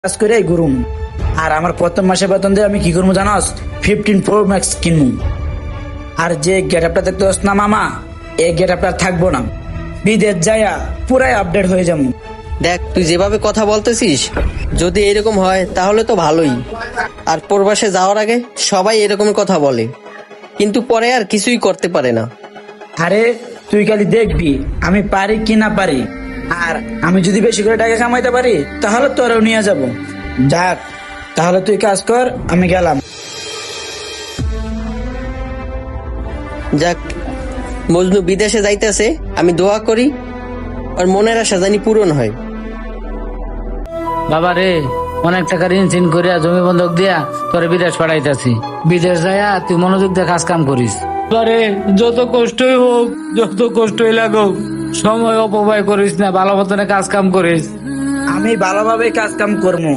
কাজ করে ঘুরুম। আর আমার প্রথম মাসে বেতন দিয়ে আমি কি করবো জানাস? 15 Pro Max কিনবো। আর যে গেট আপটা দেখতে পাস না মামা, এই গেট আপটা থাকবো না। বিদেশ যাইয়া পুরাই আপডেট হয়ে যাবো। দেখ তুই যেভাবে কথা বলতেছিস, যদি এরকম হয় তাহলে তো ভালোই। আর প্রবাসে যাওয়ার আগে সবাই এরকমই কথা বলে, কিন্তু পরে আর কিছুই করতে পারে না। আরে তুই খালি দেখবি আমি পারি কি না পারি। আর আমি যদি বেশি করে টাকা কামাইতে পারি তাহলে তোরাও নিয়ে যাব। যাক, তাহলে তুই কাজ কর, আমি গেলাম। যাক, মজনু বিদেশে যাইতেছে, আমি দোয়া করি আর মনের আশা জানি পূরণ হয়। বাবা রে, অনেক টাকা ঋণ চিন করিয়া জমি বন্ধক দিয়া তোরে বিদেশ পাঠাইতাছি। বিদেশ যাইয়া তুই মনোযোগ দিয়ে কাজ কাম করিস। বাবারে, যত কষ্টই হোক, যত কষ্টই লাগুক, সময় অপব্যয় করিস না, ভালো মতনে কাজ কাম করিস। আমি ভালোভাবে কাজ কাম করবো।